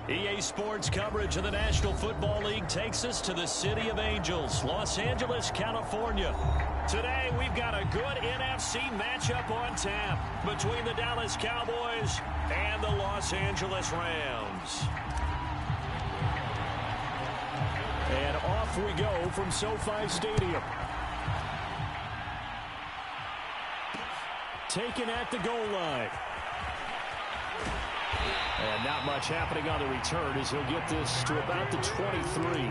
EA Sports coverage of the National Football League takes us to the City of Angels, Los Angeles, California. Today, we've got a good NFC matchup on tap between the Dallas Cowboys and the Los Angeles Rams. And off we go from SoFi Stadium. Taken at the goal line. And not much happening on the return as he'll get this to about the 23.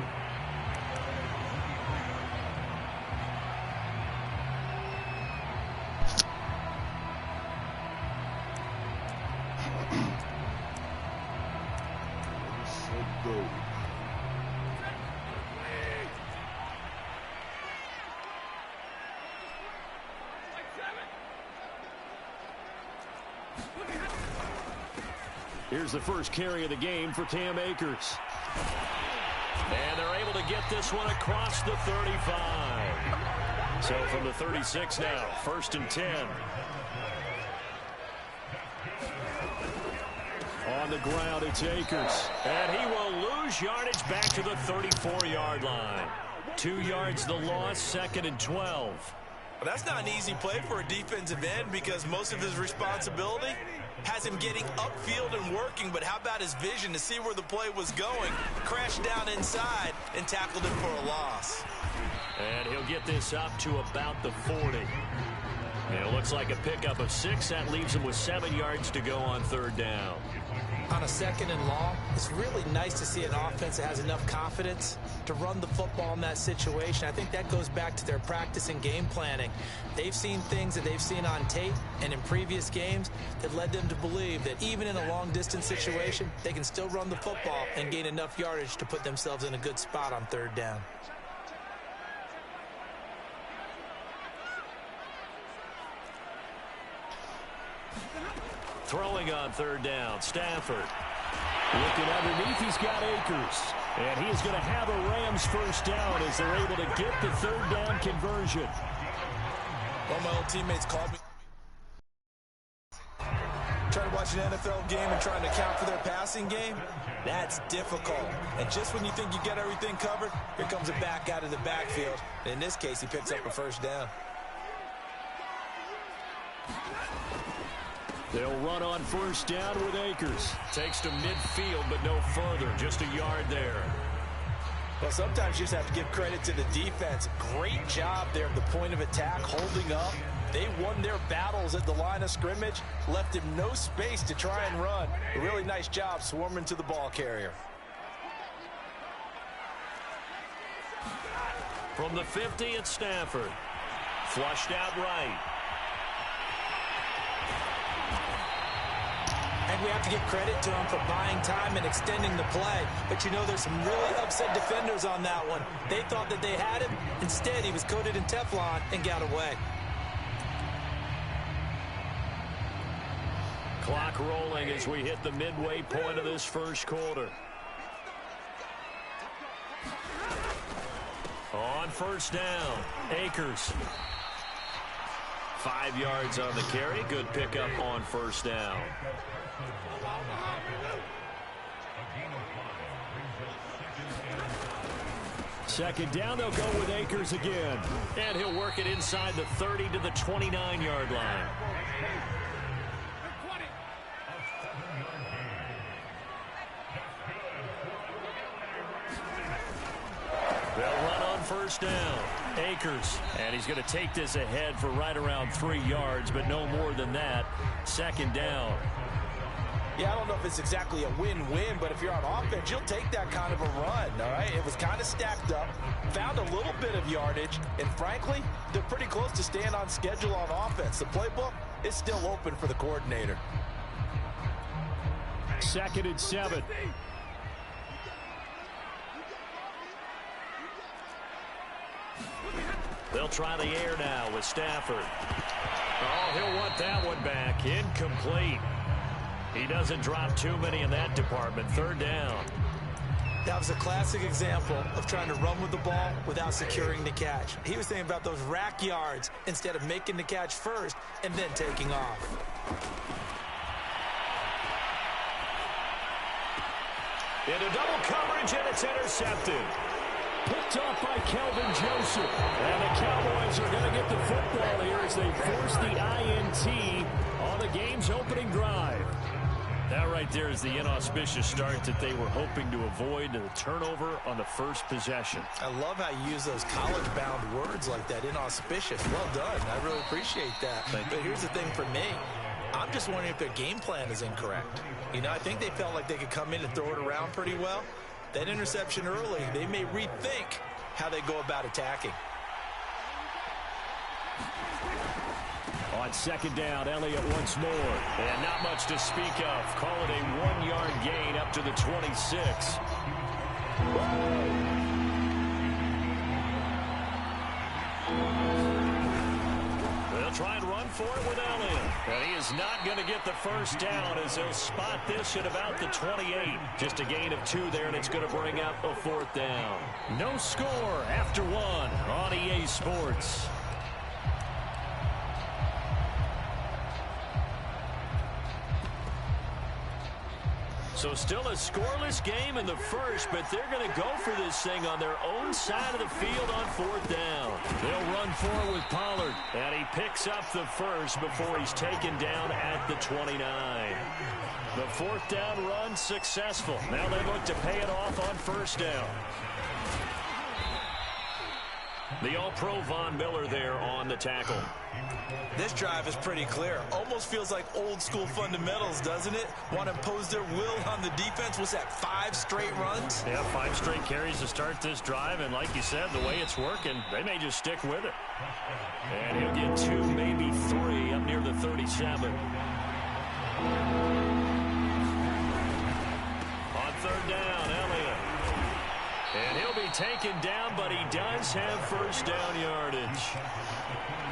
Here's the first carry of the game for Cam Akers. And they're able to get this one across the 35. So from the 36 now, 1st and 10. On the ground, it's Akers. And he will lose yardage back to the 34-yard line. 2 yards the loss, 2nd and 12. Well, that's not an easy play for a defensive end because most of his responsibility has him getting upfield and working, but how about his vision to see where the play was going, crashed down inside, and tackled it for a loss. And he'll get this up to about the 40. And it looks like a pickup of 6. That leaves him with 7 yards to go on 3rd down. On a 2nd and long, it's really nice to see an offense that has enough confidence to run the football in that situation. I think that goes back to their practice and game planning. They've seen things that they've seen on tape and in previous games that led them to believe that even in a long-distance situation, they can still run the football and gain enough yardage to put themselves in a good spot on 3rd down. Throwing on 3rd down, Stafford. Looking underneath, he's got Akers. And he is going to have a Rams 1st down as they're able to get the 3rd down conversion. One of my old teammates called me. Trying to watch an NFL game and trying to account for their passing game, that's difficult. And just when you think you get everything covered, here comes a back out of the backfield. And in this case, he picks up a 1st down. They'll run on 1st down with Akers. Takes to midfield, but no further. Just a yard there. Well, sometimes you just have to give credit to the defense. Great job there at the point of attack, holding up. They won their battles at the line of scrimmage, left him no space to try and run. A really nice job swarming to the ball carrier. From the 50, it's Stafford. Flushed out right. And we have to give credit to him for buying time and extending the play. But, you know, there's some really upset defenders on that one. They thought that they had him. Instead, he was coated in Teflon and got away. Clock rolling as we hit the midway point of this 1st quarter. On 1st down, Akers. 5 yards on the carry. Good pickup on 1st down. Second down, they'll go with Akers again. And he'll work it inside the 30 to the 29-yard line. They'll run on 1st down. Akers. And he's going to take this ahead for right around 3 yards, but no more than that. 2nd down. Yeah, I don't know if it's exactly a win-win, but if you're on offense, you'll take that kind of a run, all right? It was kind of stacked up, found a little bit of yardage, and frankly, they're pretty close to staying on schedule on offense. The playbook is still open for the coordinator. 2nd and 7. They'll try the air now with Stafford. Oh, he'll want that one back. Incomplete. He doesn't drop too many in that department. 3rd down. That was a classic example of trying to run with the ball without securing the catch. He was thinking about those rack yards instead of making the catch first and then taking off. Into double coverage, and it's intercepted. Picked off by Kelvin Joseph. And the Cowboys are going to get the football here as they force the INT on the game's opening drive. That right there is the inauspicious start that they were hoping to avoid, the turnover on the first possession. I love how you use those college-bound words like that, inauspicious. Well done. I really appreciate that. But here's the thing for me. I'm just wondering if their game plan is incorrect. You know, I think they felt like they could come in and throw it around pretty well. That interception early, they may rethink how they go about attacking. On second down, Elliott once more. And not much to speak of. Call it a 1-yard gain up to the 26. They'll try and run for it with Elliott. And he is not going to get the first down as they'll spot this at about the 28. Just a gain of 2 there, and it's going to bring up a 4th down. No score after 1 on EA Sports. So still a scoreless game in the first, but they're going to go for this thing on their own side of the field on 4th down. They'll run for it with Pollard, and he picks up the first before he's taken down at the 29. The 4th down run successful. Now they look to pay it off on 1st down. The All-Pro Von Miller there on the tackle. This drive is pretty clear. Almost feels like old-school fundamentals, doesn't it? Want to impose their will on the defense. What's that, 5 straight runs? Yeah, 5 straight carries to start this drive, and like you said, the way it's working, they may just stick with it. And he'll get 2, maybe 3, up near the 37. On 3rd down, Elliott. And he'll be taken down, but he does have 1st down yardage.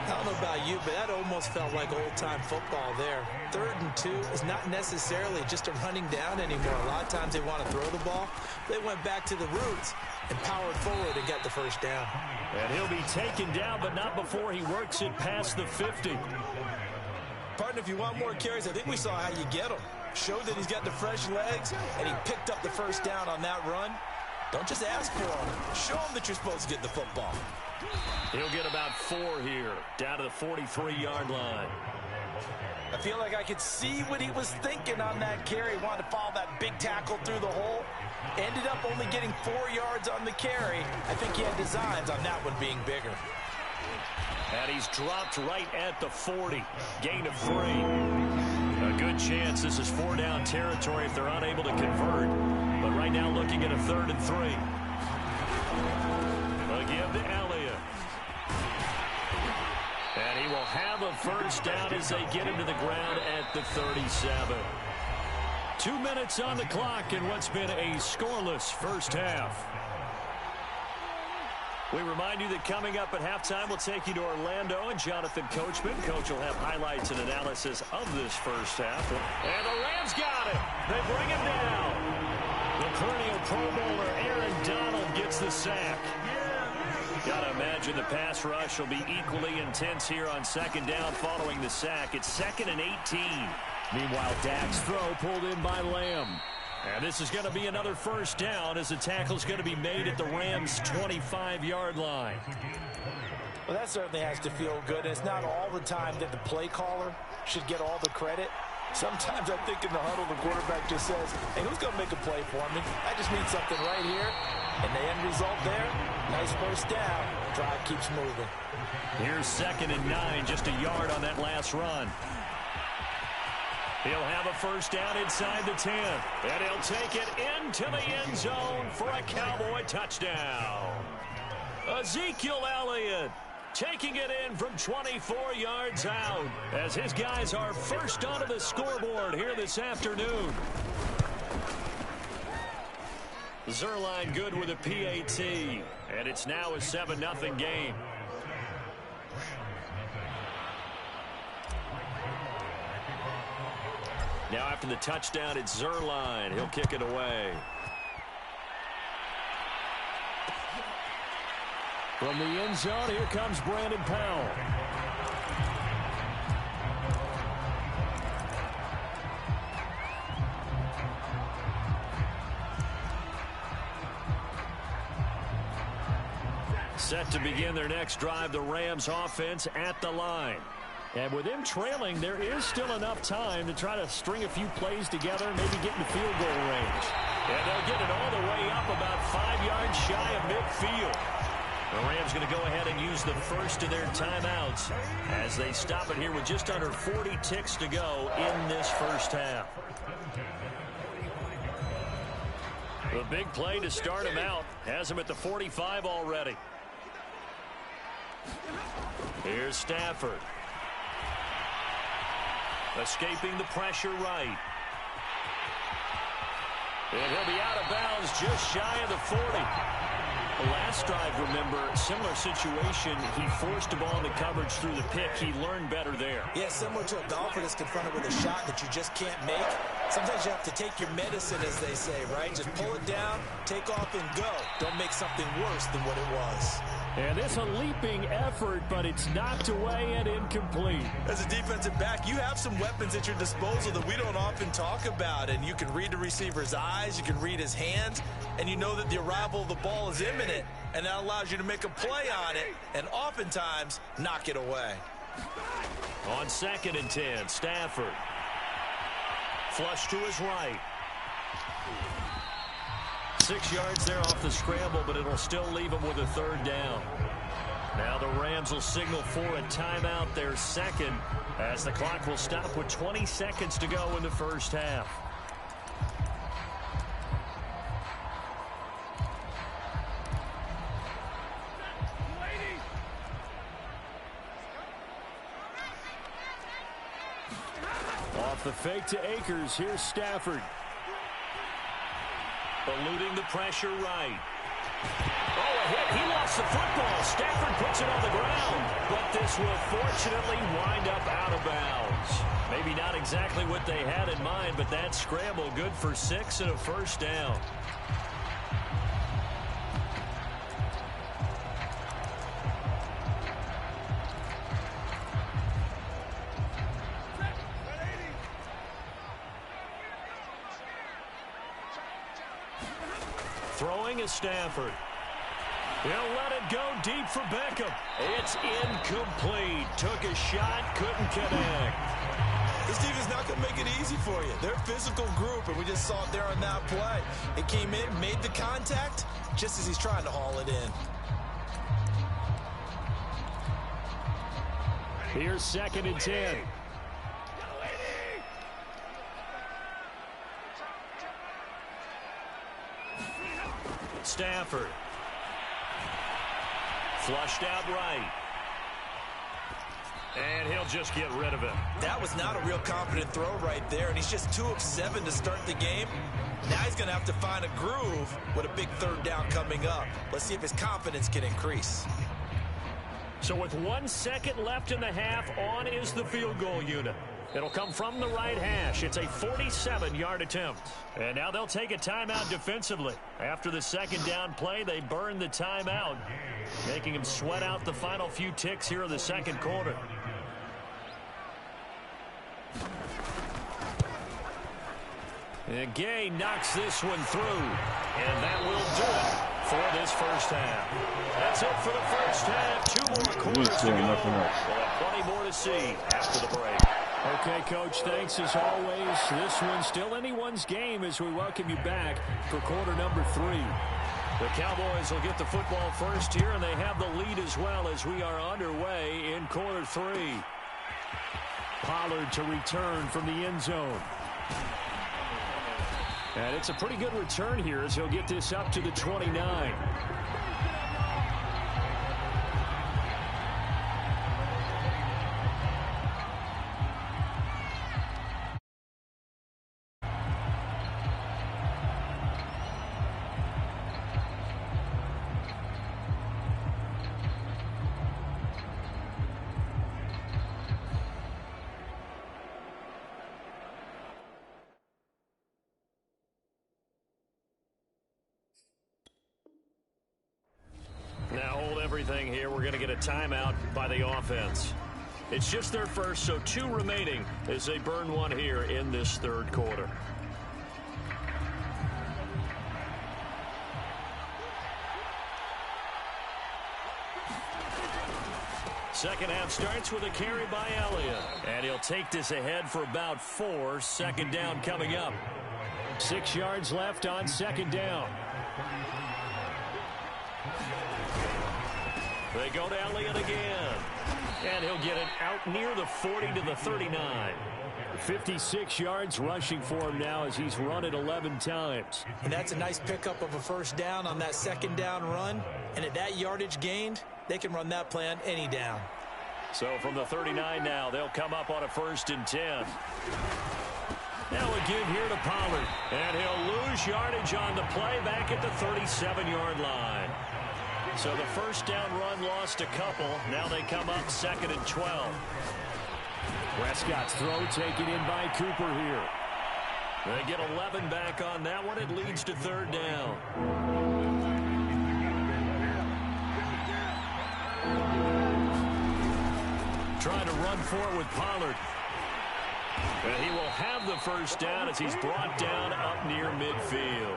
I don't know about you, but that almost felt like old-time football there. 3rd and 2 is not necessarily just a running down anymore. A lot of times they want to throw the ball. They went back to the roots and powered forward and got the 1st down. And he'll be taken down, but not before he works it past the 50. Partner, if you want more carries, I think we saw how you get them. Showed that he's got the fresh legs, and he picked up the 1st down on that run. Don't just ask for them. Show them that you're supposed to get the football. He'll get about 4 here, down to the 43-yard line. I feel like I could see what he was thinking on that carry. Wanted to follow that big tackle through the hole. Ended up only getting 4 yards on the carry. I think he had designs on that one being bigger. And he's dropped right at the 40. Gain of 3. A good chance this is 4-down territory if they're unable to convert. But right now looking at a 3rd and 3. They'll give to Elliott. And he will have a 1st down as they get him to the ground at the 37. 2 minutes on the clock in what's been a scoreless first half. We remind you that coming up at halftime, we'll take you to Orlando and Jonathan Coachman. Coach will have highlights and analysis of this first half. And the Rams got it. They bring him down. The perennial Pro Bowler Aaron Donald gets the sack. Got to imagine the pass rush will be equally intense here on 2nd down following the sack. It's 2nd and 18. Meanwhile, Dak's throw pulled in by Lamb. And this is going to be another 1st down as the tackle's going to be made at the Rams' 25-yard line. Well, that certainly has to feel good. And it's not all the time that the play caller should get all the credit. Sometimes I think in the huddle, the quarterback just says, hey, who's going to make a play for me? I just need something right here. And the end result there, nice 1st down. Drive keeps moving. Here's 2nd and 9, just a yard on that last run. He'll have a 1st down inside the 10. And he'll take it into the end zone for a Cowboy touchdown. Ezekiel Elliott taking it in from 24 yards out as his guys are first onto the scoreboard here this afternoon. Zerline good with a PAT, and it's now a 7-0 game. Now after the touchdown, it's Zerline. He'll kick it away. From the end zone, here comes Brandon Powell. Set to begin their next drive, the Rams offense at the line. And with them trailing, there is still enough time to try to string a few plays together, maybe get in the field goal range. And they'll get it all the way up about 5 yards shy of midfield. The Rams going to go ahead and use the first of their timeouts as they stop it here with just under 40 ticks to go in this first half. The big play to start him out has him at the 45 already. Here's Stafford. Escaping the pressure right. And he'll be out of bounds just shy of the 40. The last drive, remember, similar situation. He forced the ball into coverage through the pick. He learned better there. Yeah, similar to a golfer that's confronted with a shot that you just can't make. Sometimes you have to take your medicine, as they say, right? Just pull it down, take off, and go. Don't make something worse than what it was. And it's a leaping effort, but it's knocked away and incomplete. As a defensive back, you have some weapons at your disposal that we don't often talk about. And you can read the receiver's eyes, you can read his hands, and you know that the arrival of the ball is imminent. And that allows you to make a play on it and oftentimes knock it away. On 2nd and 10, Stafford. Flush to his right. 6 yards there off the scramble, but it'll still leave him with a 3rd down. Now the Rams will signal for a timeout, their second, as the clock will stop with 20 seconds to go in the first half. Off the fake to Akers, here's Stafford. Eluding the pressure right. Oh, a hit. He lost the football. Stafford puts it on the ground. But this will fortunately wind up out of bounds. Maybe not exactly what they had in mind, but that scramble good for 6 and a 1st down. Throwing is Stafford. He'll let it go deep for Beckham. It's incomplete. Took a shot, couldn't connect. This team is not going to make it easy for you. They're a physical group, and we just saw it there on that play. It came in, made the contact, just as he's trying to haul it in. Here's 2nd and 10. Stafford. Flushed out right. And he'll just get rid of it. That was not a real confident throw right there, and he's just 2 of 7 to start the game. Now he's going to have to find a groove with a big 3rd down coming up. Let's see if his confidence can increase. So with 1 second left in the half, on is the field goal unit. It'll come from the right hash. It's a 47-yard attempt. And now they'll take a timeout defensively. After the 2nd down play, they burn the timeout, making him sweat out the final few ticks here in the 2nd quarter. And Gay knocks this one through. And that will do it for this first half. That's it for the first half. 2 more quarters to go. We'll have plenty more to see after the break. Okay, Coach, thanks as always. This one's still anyone's game as we welcome you back for quarter number 3. The Cowboys will get the football first here, and they have the lead as well as we are underway in quarter 3. Pollard to return from the end zone. And it's a pretty good return here as he'll get this up to the 29. Now hold everything here. We're going to get a timeout by the offense. It's just their first, so 2 remaining as they burn one here in this 3rd quarter. Second half starts with a carry by Elliott. And he'll take this ahead for about 4. Second down coming up. 6 yards left on second down. They go to Elliott again. And he'll get it out near the 40 to the 39. 56 yards rushing for him now as he's run it 11 times. And that's a nice pickup of a first down on that second down run. And at that yardage gained, they can run that play on any down. So from the 39 now, they'll come up on a 1st and 10. Now again here to Pollard. And he'll lose yardage on the play back at the 37-yard line. So the first down run lost a couple. Now they come up 2nd and 12. Prescott's throw taken in by Cooper here. They get 11 back on that one. It leads to 3rd down. Trying to run forward with Pollard. And he will have the first down as he's brought down up near midfield.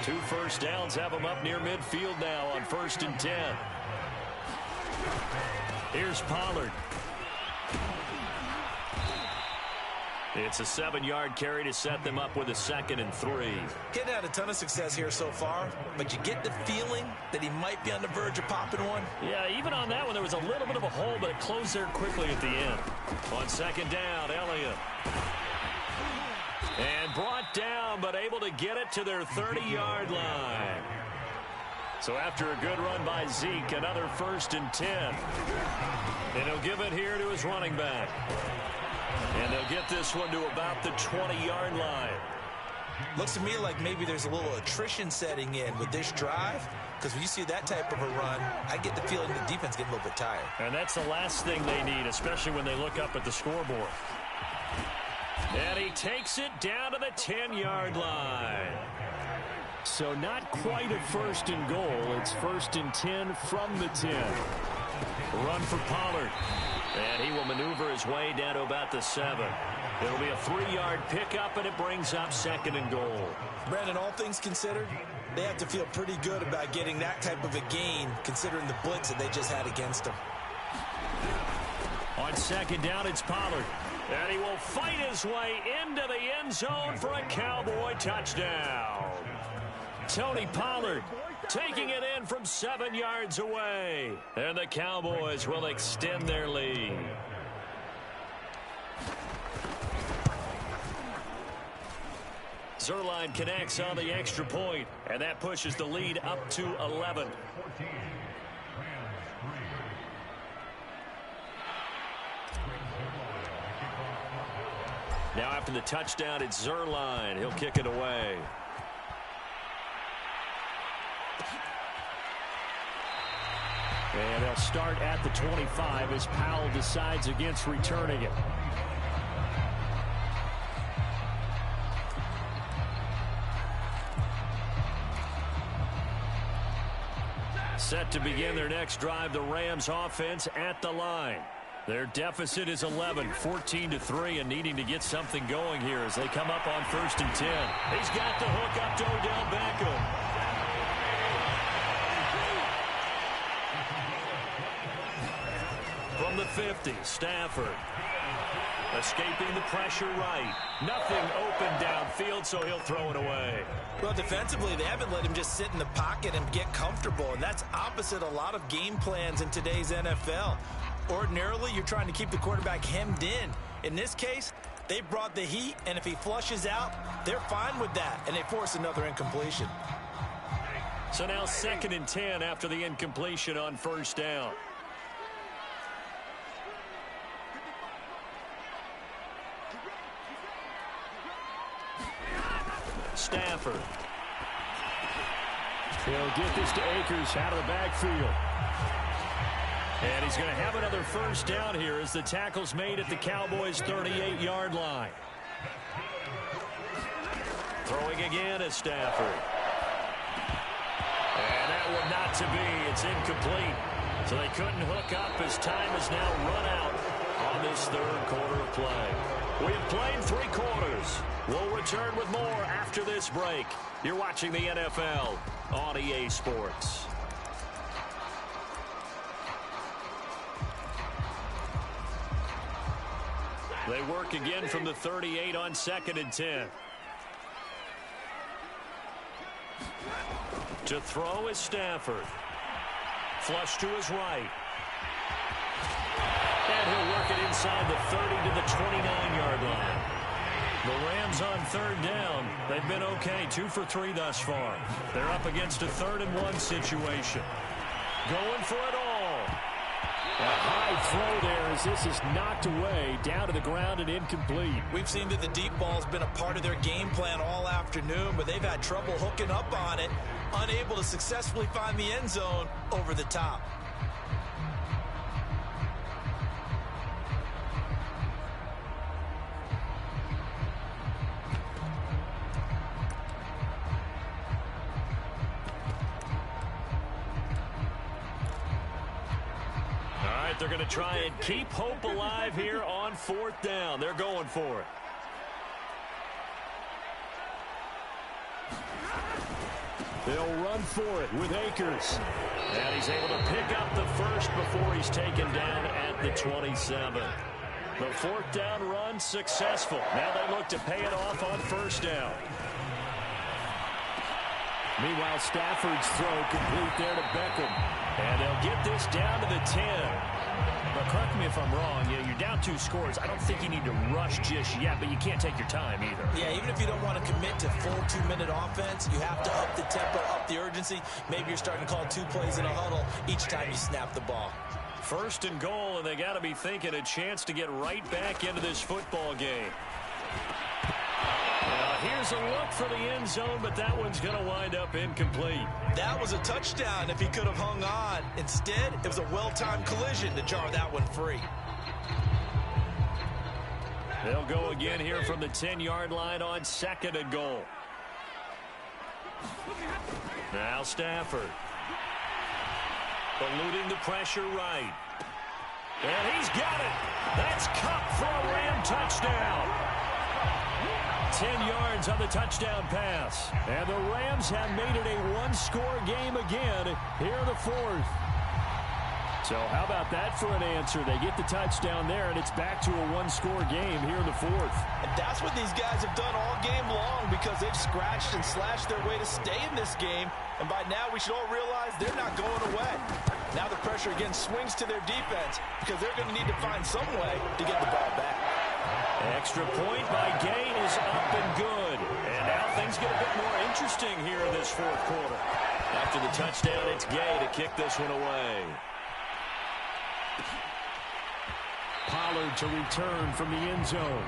2 first downs have him up near midfield now on 1st and 10. Here's Pollard. It's a 7-yard carry to set them up with a 2nd and 3. Getting had a ton of success here so far, but you get the feeling that he might be on the verge of popping one. Yeah, even on that one, there was a little bit of a hole, but it closed there quickly at the end. On 2nd down, Elliott. And brought down, but able to get it to their 30-yard line. So after a good run by Zeke, another 1st and 10. And he'll give it here to his running back. And they'll get this one to about the 20-yard line. Looks to me like maybe there's a little attrition setting in with this drive. Because when you see that type of a run, I get the feeling the defense getting a little bit tired. And that's the last thing they need, especially when they look up at the scoreboard. And he takes it down to the 10-yard line. So not quite a 1st and goal. It's 1st and 10 from the 10. Run for Pollard. And he will maneuver his way down to about the 7. It'll be a 3-yard pickup, and it brings up 2nd and goal. Brandon, all things considered, they have to feel pretty good about getting that type of a gain, considering the blitz that they just had against them. On 2nd down, it's Pollard. And he will fight his way into the end zone for a Cowboy touchdown. Tony Pollard taking it in from 7 yards away. And the Cowboys will extend their lead. Zuerlein connects on the extra point, and that pushes the lead up to 11. Now after the touchdown, it's Zuerlein. He'll kick it away. And they'll start at the 25 as Powell decides against returning it. Set to begin their next drive, the Rams offense at the line. Their deficit is 11, 14-3, and needing to get something going here as they come up on 1st and 10. He's got the hook up to Odell Beckham. From the 50, Stafford. Escaping the pressure right. Nothing open downfield, so he'll throw it away. Well, defensively, they haven't let him just sit in the pocket and get comfortable, and that's opposite a lot of game plans in today's NFL. Ordinarily, you're trying to keep the quarterback hemmed in. In this case, they brought the heat, and if he flushes out, they're fine with that, and they force another incompletion. So now 2nd and 10 after the incompletion on 1st down. Stafford. He'll get this to Akers out of the backfield. And he's going to have another 1st down here as the tackle's made at the Cowboys' 38-yard line. Throwing again is Stafford. And that one not to be. It's incomplete. So they couldn't hook up as time is now run out on this 3rd quarter of play. We have played 3 quarters. We'll return with more after this break. You're watching the NFL on EA Sports. They work again from the 38 on 2nd and 10. To throw is Stafford. Flush to his right. And he'll work it inside the 30 to the 29-yard line. The Rams on 3rd down. They've been okay, 2 for 3 thus far. They're up against a 3rd and 1 situation. Going for it all. A high throw there as this is knocked away, down to the ground and incomplete. We've seen that the deep ball's been a part of their game plan all afternoon, but they've had trouble hooking up on it, unable to successfully find the end zone over the top. They're going to try and keep hope alive here on 4th down. They're going for it. They'll run for it with Akers. And he's able to pick up the first before he's taken down at the 27. The 4th down run successful. Now they look to pay it off on 1st down. Meanwhile, Stafford's throw complete there to Beckham. And they'll get this down to the 10. But correct me if I'm wrong, you're down 2 scores. I don't think you need to rush just yet, but you can't take your time either. Yeah, even if you don't want to commit to full 2-minute offense, you have to up the tempo, up the urgency. Maybe you're starting to call 2 plays in a huddle each time you snap the ball. 1st and goal, and they got to be thinking a chance to get right back into this football game. Now, here's a look for the end zone, but that one's going to wind up incomplete. That was a touchdown if he could have hung on. Instead, it was a well-timed collision to jar that one free. They'll go again here from the 10-yard line on 2nd and goal. Now Stafford. Eluding the pressure right. And he's got it. That's Cup for a Ram touchdown. 10 yards on the touchdown pass. And the Rams have made it a 1-score game again here in the 4th. So how about that for an answer? They get the touchdown there, and it's back to a 1-score game here in the 4th. And that's what these guys have done all game long because they've scratched and slashed their way to stay in this game. And by now, we should all realize they're not going away. Now the pressure again swings to their defense because they're going to need to find some way to get the ball back. Extra point by Gain is up and good. And now things get a bit more interesting here in this 4th quarter. After the touchdown, it's Gay to kick this one away. Pollard to return from the end zone.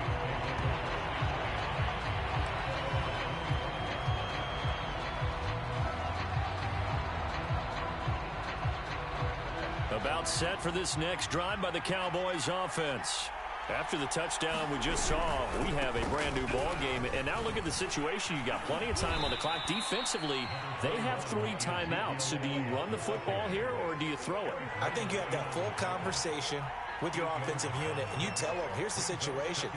About set for this next drive by the Cowboys offense. After the touchdown we just saw, we have a brand new ball game. And now look at the situation. You got plenty of time on the clock. Defensively, they have 3 timeouts. So do you run the football here or do you throw it? I think you have that full conversation with your offensive unit, and you tell them, here's the situation.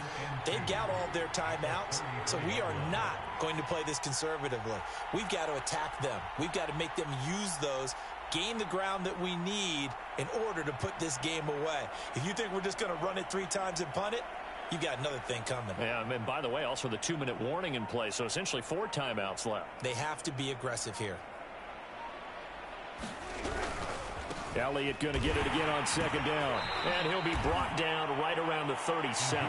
They've got all their timeouts, so we are not going to play this conservatively. We've got to attack them. We've got to make them use those, gain the ground that we need in order to put this game away. If you think we're just going to run it 3 times and punt it, you've got another thing coming. Yeah, and by the way, also the 2-minute warning in play, so essentially 4 timeouts left. They have to be aggressive here. Elliott going to get it again on 2nd down. And he'll be brought down right around the 37.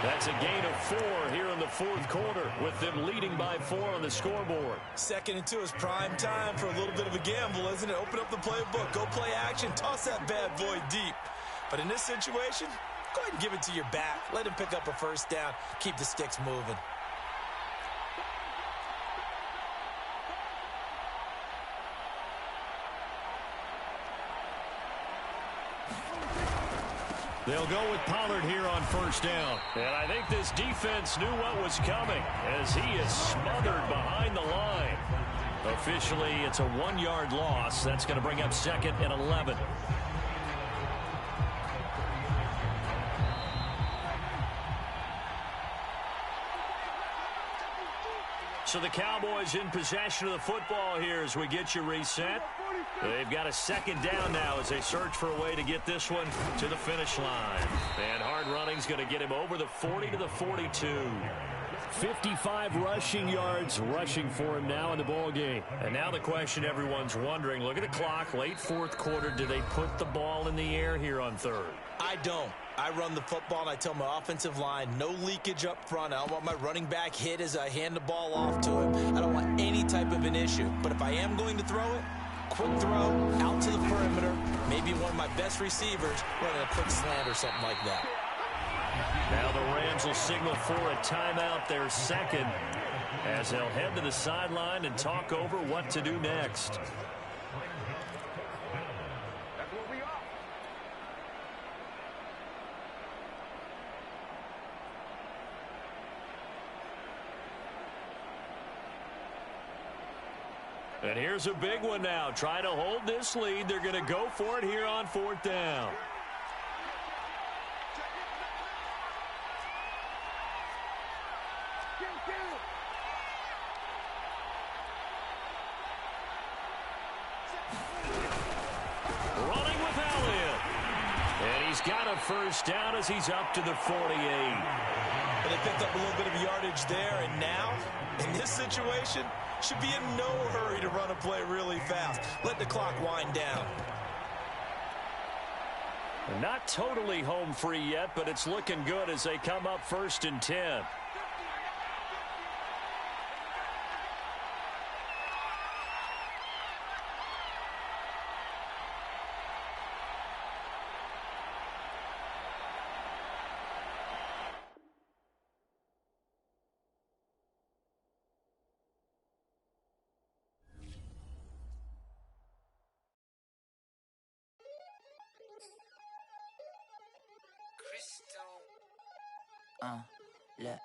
That's a gain of 4 here in the 4th quarter with them leading by 4 on the scoreboard. 2nd and 2 is prime time for a little bit of a gamble, isn't it? Open up the playbook, go play action, toss that bad boy deep. But in this situation, go ahead and give it to your back. Let him pick up a 1st down, keep the sticks moving. They'll go with Pollard here on 1st down. And I think this defense knew what was coming as he is smothered behind the line. Officially, it's a 1-yard loss. That's going to bring up 2nd and 11. So the Cowboys in possession of the football here as we get you reset. They've got a second down now as they search for a way to get this one to the finish line. And hard running's going to get him over the 40 to the 42. 55 rushing yards rushing for him now in the ball game. And now the question everyone's wondering, look at the clock, late fourth quarter, do they put the ball in the air here on third? I don't. I run the football, and I tell my offensive line, no leakage up front. I don't want my running back hit as I hand the ball off to him. I don't want any type of an issue. But if I am going to throw it, quick throw, out to the perimeter, maybe one of my best receivers running a quick slant or something like that. Now the Rams will signal for a timeout, their second, as they'll head to the sideline and talk over what to do next. And here's a big one now. Trying to hold this lead. They're going to go for it here on fourth down. Running with Elliott. And he's got a first down as he's up to the 48. And they picked up a little bit of yardage there, and now, in this situation, should be in no hurry to run a play really fast. Let the clock wind down. Not totally home free yet, but it's looking good as they come up 1st and 10. Look,